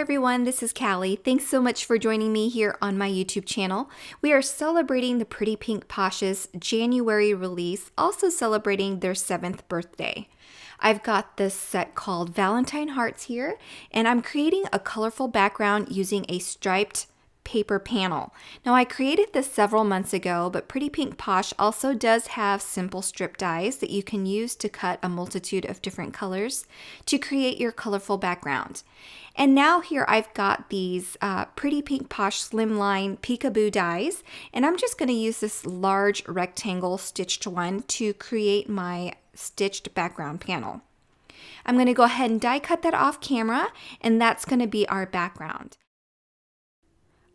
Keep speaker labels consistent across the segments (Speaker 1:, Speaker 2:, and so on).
Speaker 1: everyone, this is Caly. Thanks so much for joining me here on my YouTube channel. We are celebrating the Pretty Pink Posh's January release, also celebrating their 7th birthday. I've got this set called Valentine Hearts here, and I'm creating a colorful background using a striped paper panel. Now I created this several months ago, but Pretty Pink Posh also does have simple strip dies that you can use to cut a multitude of different colors to create your colorful background. And now here I've got these Pretty Pink Posh Slimline Peekaboo dies, and I'm just going to use this large rectangle stitched one to create my stitched background panel. I'm going to go ahead and die cut that off camera, and that's going to be our background.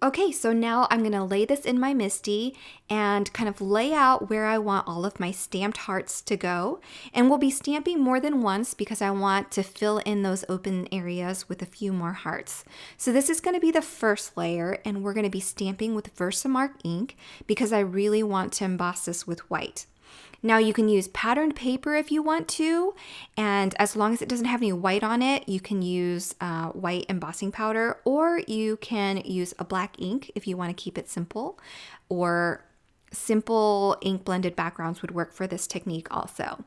Speaker 1: Okay, so now I'm going to lay this in my MISTI and kind of lay out where I want all of my stamped hearts to go. And we'll be stamping more than once because I want to fill in those open areas with a few more hearts. So this is going to be the first layer, and we're going to be stamping with Versamark ink because I really want to emboss this with white. Now you can use patterned paper if you want to, and as long as it doesn't have any white on it, you can use white embossing powder, or you can use a black ink if you want to keep it simple, or simple ink blended backgrounds would work for this technique also.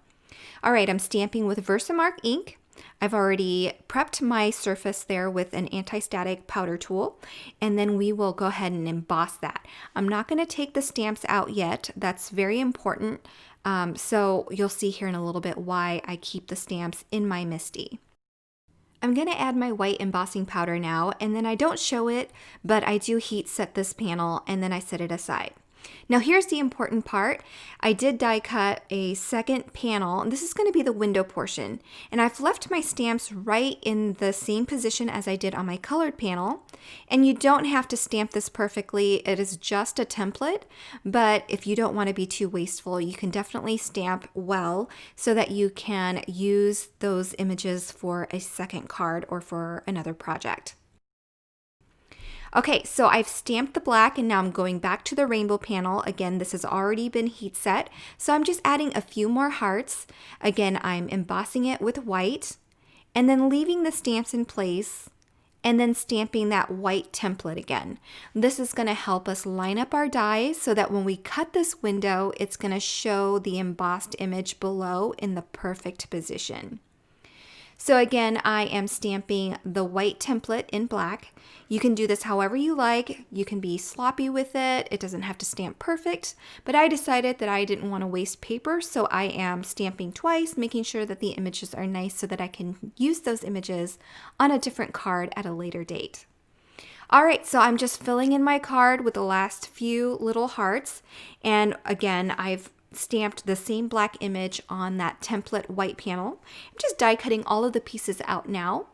Speaker 1: All right, I'm stamping with Versamark ink. I've already prepped my surface there with an anti-static powder tool, and then we will go ahead and emboss that. I'm not going to take the stamps out yet. That's very important. So you'll see here in a little bit why I keep the stamps in my MISTI. I'm going to add my white embossing powder now, and then I don't show it, but I do heat set this panel and then I set it aside. Now here's the important part. I did die cut a second panel, and this is going to be the window portion. And I've left my stamps right in the same position as I did on my colored panel. And you don't have to stamp this perfectly. It is just a template, but if you don't want to be too wasteful, you can definitely stamp well so that you can use those images for a second card or for another project. Okay, so I've stamped the black, and now I'm going back to the rainbow panel. Again, this has already been heat set, so I'm just adding a few more hearts. Again, I'm embossing it with white, and then leaving the stamps in place, and then stamping that white template again. This is going to help us line up our dies so that when we cut this window, it's going to show the embossed image below in the perfect position. So again, I am stamping the white template in black. You can do this however you like. You can be sloppy with it. It doesn't have to stamp perfect, but I decided that I didn't want to waste paper, so I am stamping twice, making sure that the images are nice so that I can use those images on a different card at a later date. All right, so I'm just filling in my card with the last few little hearts, and again, I've stamped the same black image on that template white panel. I'm just die cutting all of the pieces out now.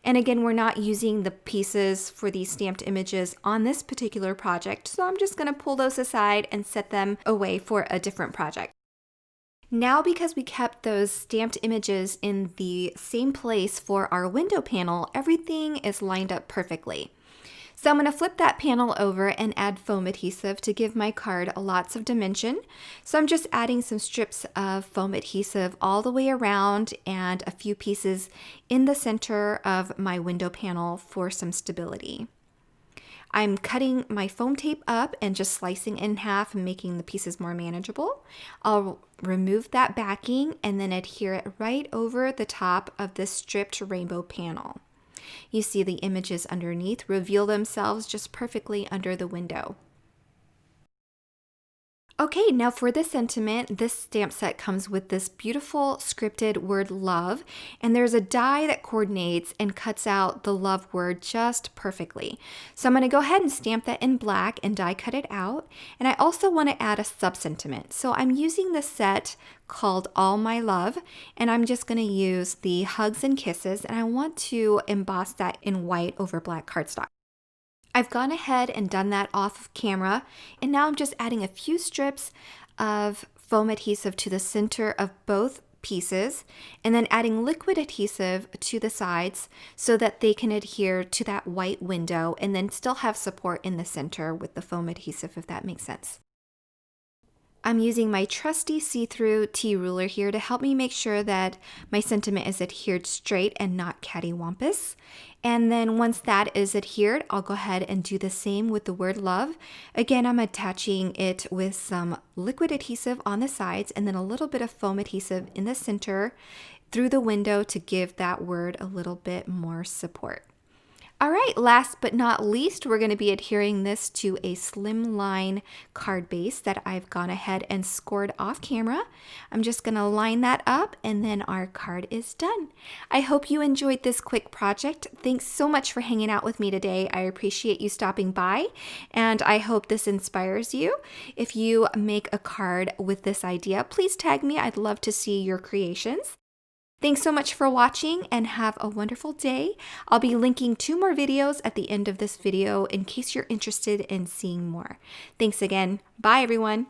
Speaker 1: And again, we're not using the pieces for these stamped images on this particular project, so I'm just going to pull those aside and set them away for a different project. Now, because we kept those stamped images in the same place for our window panel, everything is lined up perfectly. So I'm going to flip that panel over and add foam adhesive to give my card lots of dimension. So I'm just adding some strips of foam adhesive all the way around and a few pieces in the center of my window panel for some stability. I'm cutting my foam tape up and just slicing it in half and making the pieces more manageable. I'll remove that backing and then adhere it right over the top of this stripped rainbow panel. You see the images underneath reveal themselves just perfectly under the window. Okay, now for the sentiment, this stamp set comes with this beautiful scripted word love, and there's a die that coordinates and cuts out the love word just perfectly. So I'm going to go ahead and stamp that in black and die cut it out, and I also want to add a sub-sentiment. So I'm using the set called All My Love, and I'm just going to use the hugs and kisses, and I want to emboss that in white over black cardstock. I've gone ahead and done that off of camera, and now I'm just adding a few strips of foam adhesive to the center of both pieces, and then adding liquid adhesive to the sides so that they can adhere to that white window and then still have support in the center with the foam adhesive, if that makes sense. I'm using my trusty see-through T-ruler here to help me make sure that my sentiment is adhered straight and not cattywampus. And then once that is adhered, I'll go ahead and do the same with the word love. Again, I'm attaching it with some liquid adhesive on the sides and then a little bit of foam adhesive in the center through the window to give that word a little bit more support. All right, last but not least, we're going to be adhering this to a slimline card base that I've gone ahead and scored off camera. I'm just going to line that up and then our card is done. I hope you enjoyed this quick project. Thanks so much for hanging out with me today. I appreciate you stopping by and I hope this inspires you. If you make a card with this idea, please tag me. I'd love to see your creations. Thanks so much for watching and have a wonderful day. I'll be linking 2 more videos at the end of this video in case you're interested in seeing more. Thanks again. Bye, everyone.